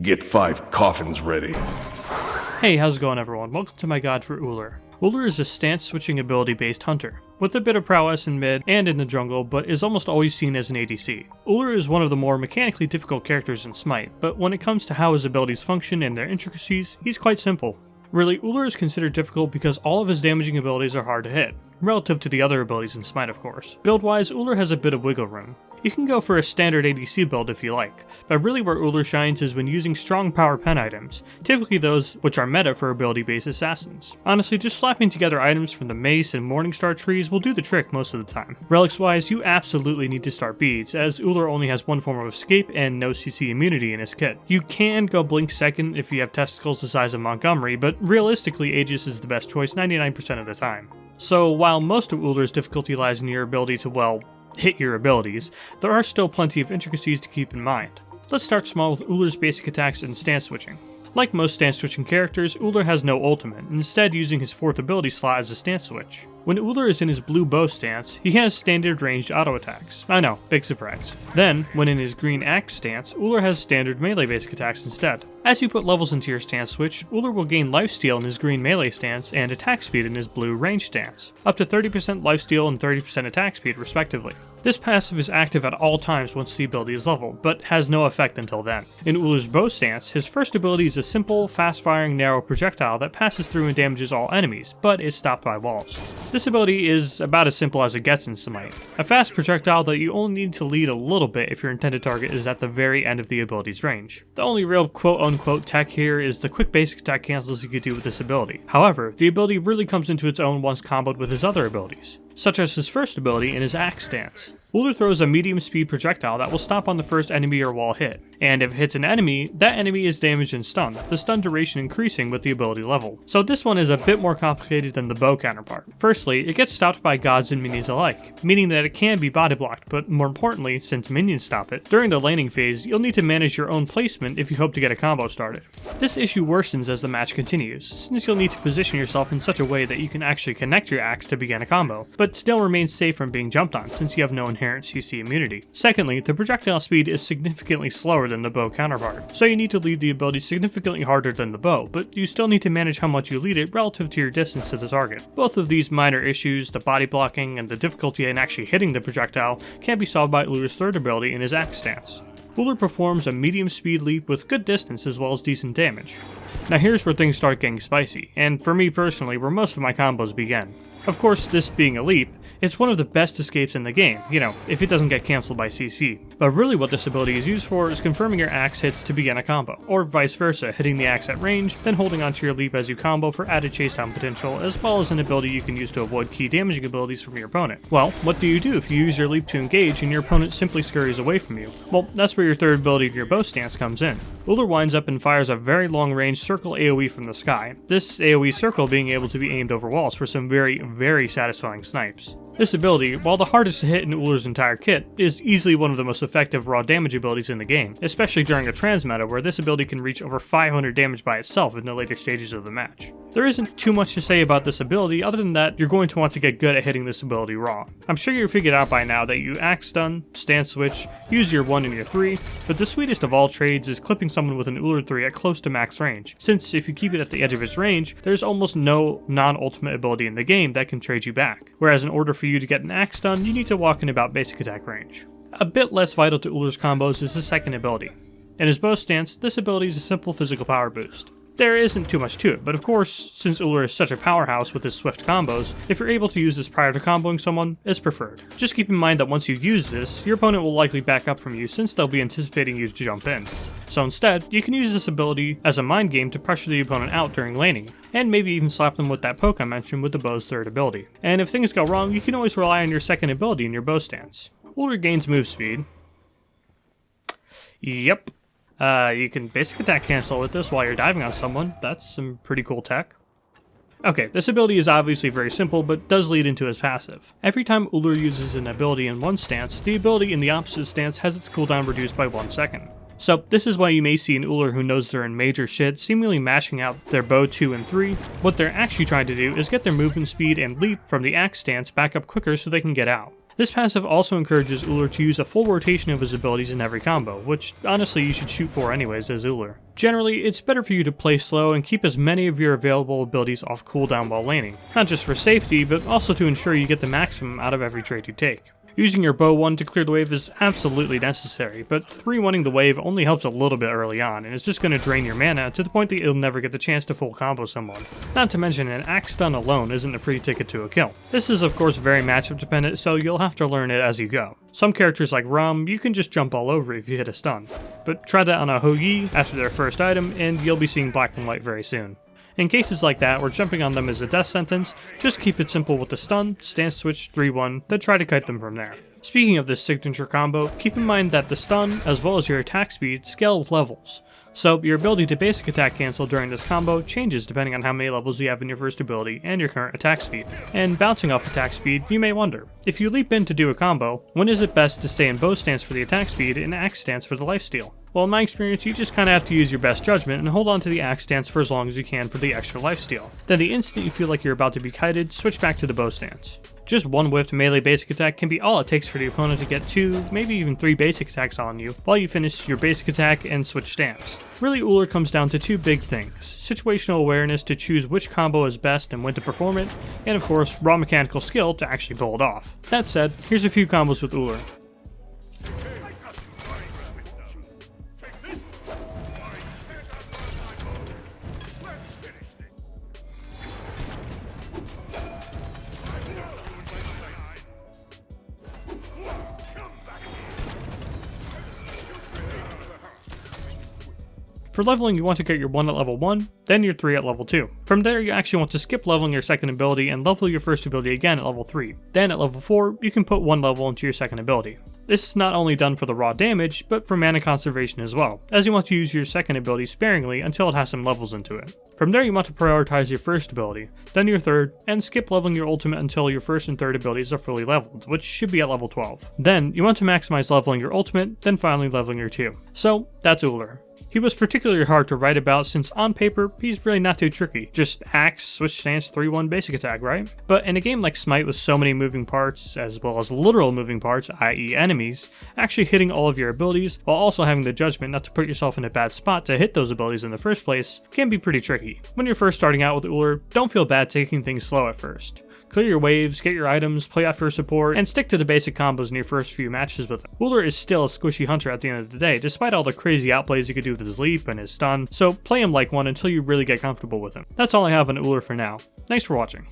Get 5 coffins ready. Hey, how's it going everyone? Welcome to my guide for Ullr. Ullr is a stance switching ability based hunter, with a bit of prowess in mid and in the jungle, but is almost always seen as an ADC. Ullr is one of the more mechanically difficult characters in SMITE, but when it comes to how his abilities function and their intricacies, he's quite simple. Really, Ullr is considered difficult because all of his damaging abilities are hard to hit, relative to the other abilities in SMITE of course. Build-wise, Ullr has a bit of wiggle room. You can go for a standard ADC build if you like, but really where Ullr shines is when using strong power pen items, typically those which are meta for ability-based assassins. Honestly, just slapping together items from the Mace and Morningstar trees will do the trick most of the time. Relics-wise, you absolutely need to start beads, as Ullr only has one form of escape and no CC immunity in his kit. You can go blink second if you have testicles the size of Montgomery, but realistically Aegis is the best choice 99% of the time. So while most of Ullr's difficulty lies in your ability to, well, hit your abilities, there are still plenty of intricacies to keep in mind. Let's start small with Ullr's basic attacks and stance switching. Like most stance switching characters, Ullr has no ultimate, instead using his 4th ability slot as a stance switch. When Ullr is in his blue bow stance, he has standard ranged auto attacks. I know, big surprise. Then, when in his green axe stance, Ullr has standard melee basic attacks instead. As you put levels into your stance switch, Ullr will gain lifesteal in his green melee stance and attack speed in his blue range stance, up to 30% lifesteal and 30% attack speed respectively. This passive is active at all times once the ability is leveled, but has no effect until then. In Ullr's bow stance, his first ability is a simple, fast-firing, narrow projectile that passes through and damages all enemies, but is stopped by walls. This ability is about as simple as it gets in SMITE. A fast projectile that you only need to lead a little bit if your intended target is at the very end of the ability's range. The only real quote-unquote tech here is the quick basic attack cancels you could do with this ability. However, the ability really comes into its own once comboed with his other abilities, such as his first ability in his axe stance. Ullr throws a medium speed projectile that will stop on the first enemy or wall hit, and if it hits an enemy, that enemy is damaged and stunned, the stun duration increasing with the ability level. So this one is a bit more complicated than the bow counterpart. Firstly, it gets stopped by gods and minions alike, meaning that it can be body blocked, but more importantly, since minions stop it, during the laning phase, you'll need to manage your own placement if you hope to get a combo started. This issue worsens as the match continues, since you'll need to position yourself in such a way that you can actually connect your axe to begin a combo, but still remain safe from being jumped on since you have no inherent CC immunity. Secondly, the projectile speed is significantly slower than the bow counterpart, so you need to lead the ability significantly harder than the bow, but you still need to manage how much you lead it relative to your distance to the target. Both of these minor issues, the body blocking and the difficulty in actually hitting the projectile, can be solved by Ullr's 3rd ability in his axe stance. Ullr performs a medium speed leap with good distance as well as decent damage. Now here's where things start getting spicy, and for me personally, where most of my combos begin. Of course, this being a leap, it's one of the best escapes in the game, if it doesn't get cancelled by CC. But really what this ability is used for is confirming your axe hits to begin a combo, or vice versa, hitting the axe at range, then holding onto your leap as you combo for added chase down potential, as well as an ability you can use to avoid key damaging abilities from your opponent. Well, what do you do if you use your leap to engage and your opponent simply scurries away from you? Well, that's where your 3rd ability of your bow stance comes in. Ullr winds up and fires a very long range circle AoE from the sky, this AoE circle being able to be aimed over walls for some very satisfying snipes. This ability, while the hardest to hit in Ullr's entire kit, is easily one of the most effective raw damage abilities in the game, especially during a transmeta where this ability can reach over 500 damage by itself in the later stages of the match. There isn't too much to say about this ability other than that you're going to want to get good at hitting this ability raw. I'm sure you've figured out by now that you axe stun, stance switch, use your 1 and your 3, but the sweetest of all trades is clipping someone with an Ullr 3 at close to max range, since if you keep it at the edge of its range, there's almost no non-ultimate ability in the game that can trade you back, whereas in order for you to get an axe stun, you need to walk in about basic attack range. A bit less vital to Ullr's combos is his 2nd ability. In his bow stance, this ability is a simple physical power boost. There isn't too much to it, but of course, since Ullr is such a powerhouse with his swift combos, if you're able to use this prior to comboing someone, it's preferred. Just keep in mind that once you use this, your opponent will likely back up from you since they'll be anticipating you to jump in. So instead, you can use this ability as a mind game to pressure the opponent out during laning, and maybe even slap them with that poke I mentioned with the bow's 3rd ability. And if things go wrong, you can always rely on your 2nd ability in your bow stance. Ullr gains move speed. Yep. You can basic attack cancel with this while you're diving on someone. That's some pretty cool tech. Okay, this ability is obviously very simple, but does lead into his passive. Every time Ullr uses an ability in one stance, the ability in the opposite stance has its cooldown reduced by 1 second. So this is why you may see an Ullr who knows they're in major shit seemingly mashing out their bow 2 and 3. What they're actually trying to do is get their movement speed and leap from the axe stance back up quicker so they can get out. This passive also encourages Ullr to use a full rotation of his abilities in every combo, which honestly you should shoot for anyways as Ullr. Generally, it's better for you to play slow and keep as many of your available abilities off cooldown while laning, not just for safety, but also to ensure you get the maximum out of every trade you take. Using your bow 1 to clear the wave is absolutely necessary, but 3-1ing the wave only helps a little bit early on, and it's just going to drain your mana to the point that you'll never get the chance to full combo someone. Not to mention, an axe stun alone isn't a free ticket to a kill. This is of course very matchup dependent, so you'll have to learn it as you go. Some characters like Rum, you can just jump all over if you hit a stun, but try that on a Hou-Yi after their first item, and you'll be seeing black and white very soon. In cases like that, where jumping on them is a death sentence, just keep it simple with the stun, stance switch, 3-1, then try to kite them from there. Speaking of this signature combo, keep in mind that the stun, as well as your attack speed, scale with levels. So your ability to basic attack cancel during this combo changes depending on how many levels you have in your first ability and your current attack speed. And bouncing off attack speed, you may wonder, if you leap in to do a combo, when is it best to stay in bow stance for the attack speed and axe stance for the lifesteal? Well, in my experience, you just kinda have to use your best judgment and hold on to the axe stance for as long as you can for the extra lifesteal. Then the instant you feel like you're about to be kited, switch back to the bow stance. Just one whiffed melee basic attack can be all it takes for the opponent to get 2, maybe even 3 basic attacks on you, while you finish your basic attack and switch stance. Really, Ullr comes down to 2 big things: situational awareness to choose which combo is best and when to perform it, and of course, raw mechanical skill to actually pull it off. That said, here's a few combos with Ullr. For leveling, you want to get your 1 at level 1, then your 3 at level 2. From there, you actually want to skip leveling your second ability and level your first ability again at level 3. Then at level 4, you can put 1 level into your second ability. This is not only done for the raw damage, but for mana conservation as well, as you want to use your second ability sparingly until it has some levels into it. From there, you want to prioritize your first ability, then your third, and skip leveling your ultimate until your first and third abilities are fully leveled, which should be at level 12. Then, you want to maximize leveling your ultimate, then finally leveling your 2. So, that's Ullr. He was particularly hard to write about since on paper, he's really not too tricky. Just axe, switch stance, 3-1 basic attack, right? But in a game like SMITE with so many moving parts, as well as literal moving parts, i.e. enemies, actually hitting all of your abilities, while also having the judgment not to put yourself in a bad spot to hit those abilities in the first place, can be pretty tricky. When you're first starting out with Ullr, don't feel bad taking things slow at first. Clear your waves, get your items, play out for support, and stick to the basic combos in your first few matches with him. Ullr is still a squishy hunter at the end of the day, despite all the crazy outplays you could do with his leap and his stun, so play him like one until you really get comfortable with him. That's all I have on Ullr for now. Thanks for watching.